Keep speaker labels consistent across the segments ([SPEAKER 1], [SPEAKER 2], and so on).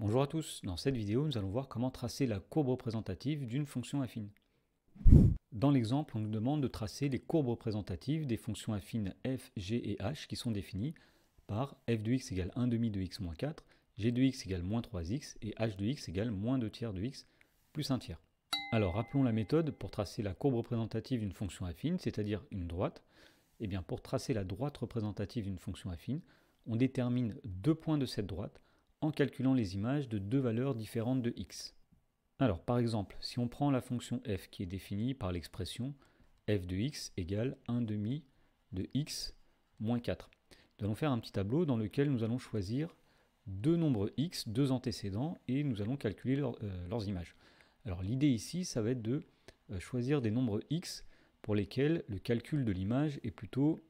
[SPEAKER 1] Bonjour à tous, dans cette vidéo nous allons voir comment tracer la courbe représentative d'une fonction affine. Dans l'exemple, on nous demande de tracer les courbes représentatives des fonctions affines f, g et h qui sont définies par f de x égale 1 demi de x moins 4, g de x égale moins 3x et h de x égale moins 2 tiers de x plus 1 tiers. Alors rappelons la méthode pour tracer la courbe représentative d'une fonction affine, c'est-à-dire une droite. Et bien pour tracer la droite représentative d'une fonction affine, on détermine deux points de cette droite en calculant les images de deux valeurs différentes de x. Alors par exemple, si on prend la fonction f qui est définie par l'expression f de x égale 1 demi de x moins 4. Nous allons faire un petit tableau dans lequel nous allons choisir deux nombres x, deux antécédents, et nous allons calculer leurs images. Alors l'idée ici, ça va être de choisir des nombres x pour lesquels le calcul de l'image est plutôt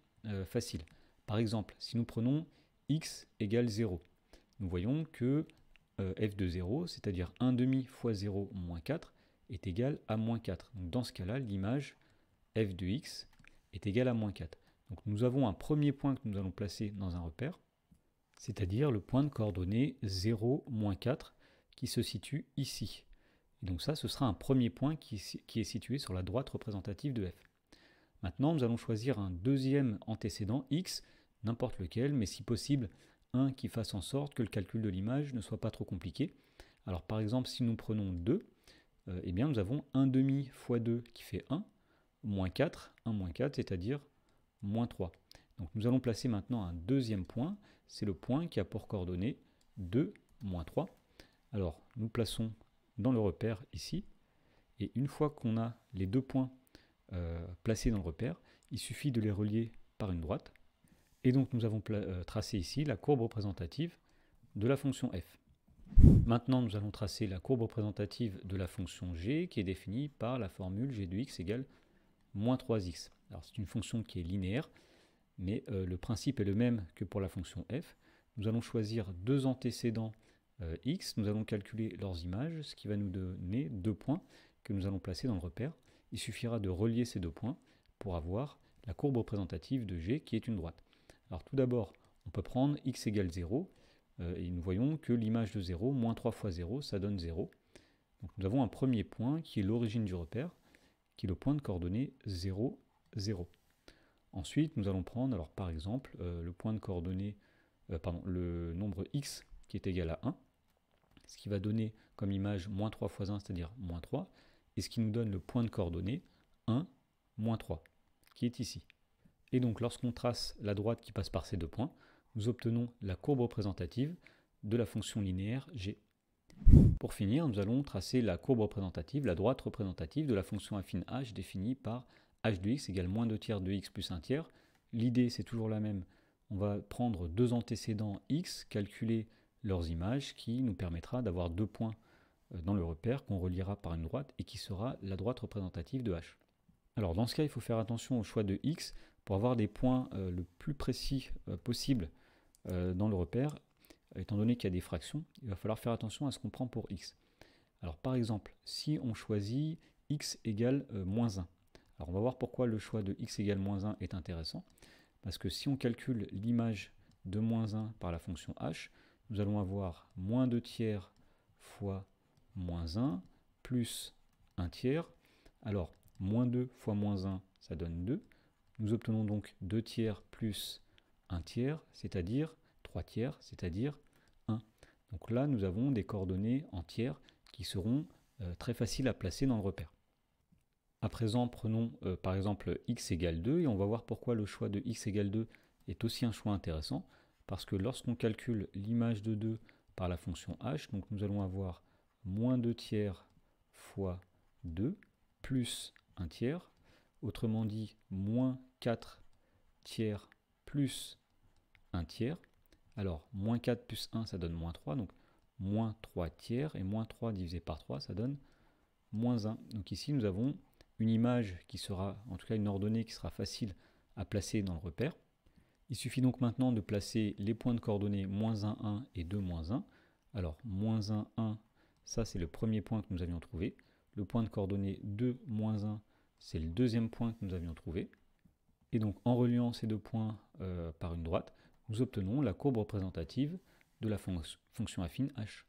[SPEAKER 1] facile. Par exemple, si nous prenons x égale 0, nous voyons que f de 0, c'est-à-dire 1 demi fois 0 moins 4, est égal à moins 4. Donc dans ce cas-là, l'image f de x est égale à moins 4. Donc nous avons un premier point que nous allons placer dans un repère, c'est-à-dire le point de coordonnées 0, moins 4, qui se situe ici. Et donc ça, ce sera un premier point qui est situé sur la droite représentative de f. Maintenant, nous allons choisir un deuxième antécédent x, n'importe lequel, mais si possible, un qui fasse en sorte que le calcul de l'image ne soit pas trop compliqué. Alors par exemple, si nous prenons 2, eh bien nous avons 1 demi fois 2 qui fait 1, moins 4, 1 moins 4, c'est-à-dire moins 3. Donc nous allons placer maintenant un deuxième point, c'est le point qui a pour coordonnées 2, moins 3. Alors nous plaçons dans le repère ici, et une fois qu'on a les deux points placés dans le repère, il suffit de les relier par une droite. Et donc nous avons tracé ici la courbe représentative de la fonction f. Maintenant nous allons tracer la courbe représentative de la fonction g qui est définie par la formule g de x égale moins 3x. Alors c'est une fonction qui est linéaire, mais le principe est le même que pour la fonction f. Nous allons choisir deux antécédents x, nous allons calculer leurs images, ce qui va nous donner deux points que nous allons placer dans le repère. Il suffira de relier ces deux points pour avoir la courbe représentative de g qui est une droite. Alors tout d'abord, on peut prendre x égale 0, et nous voyons que l'image de 0, moins 3 fois 0, ça donne 0. Donc nous avons un premier point qui est l'origine du repère, qui est le point de coordonnées 0, 0. Ensuite, nous allons prendre, alors par exemple, le point de coordonnées, le nombre x qui est égal à 1, ce qui va donner comme image moins 3 fois 1, c'est-à-dire moins 3, et ce qui nous donne le point de coordonnées 1, moins 3, qui est ici. Et donc lorsqu'on trace la droite qui passe par ces deux points, nous obtenons la courbe représentative de la fonction linéaire g. Pour finir, nous allons tracer la courbe représentative, la droite représentative de la fonction affine h définie par h de x égale moins 2 tiers de x plus 1 tiers. L'idée c'est toujours la même, on va prendre deux antécédents x, calculer leurs images, qui nous permettra d'avoir deux points dans le repère qu'on reliera par une droite et qui sera la droite représentative de h. Alors dans ce cas, il faut faire attention au choix de x pour avoir des points le plus précis possible dans le repère. Étant donné qu'il y a des fractions, il va falloir faire attention à ce qu'on prend pour x. Alors par exemple, si on choisit x égale moins 1, alors on va voir pourquoi le choix de x égale moins 1 est intéressant. Parce que si on calcule l'image de moins 1 par la fonction h, nous allons avoir moins 2 tiers fois moins 1 plus 1 tiers. Alors, moins 2 fois moins 1, ça donne 2. Nous obtenons donc 2 tiers plus 1 tiers, c'est-à-dire 3 tiers, c'est-à-dire 1. Donc là, nous avons des coordonnées entières qui seront très faciles à placer dans le repère. À présent, prenons par exemple x égale 2 et on va voir pourquoi le choix de x égale 2 est aussi un choix intéressant. Parce que lorsqu'on calcule l'image de 2 par la fonction h, donc nous allons avoir moins 2 tiers fois 2 plus 1 tiers, autrement dit moins 4 tiers plus 1 tiers. Alors moins 4 plus 1 ça donne moins 3, donc moins 3 tiers, et moins 3 divisé par 3 ça donne moins 1. Donc ici nous avons une image qui sera, en tout cas une ordonnée qui sera facile à placer dans le repère. Il suffit donc maintenant de placer les points de coordonnées moins 1, 1 et 2, moins 1. Alors moins 1, 1, ça c'est le premier point que nous avions trouvé. Le point de coordonnées 2, moins 1, c'est le deuxième point que nous avions trouvé. Et donc en reliant ces deux points par une droite, nous obtenons la courbe représentative de la fonction affine h.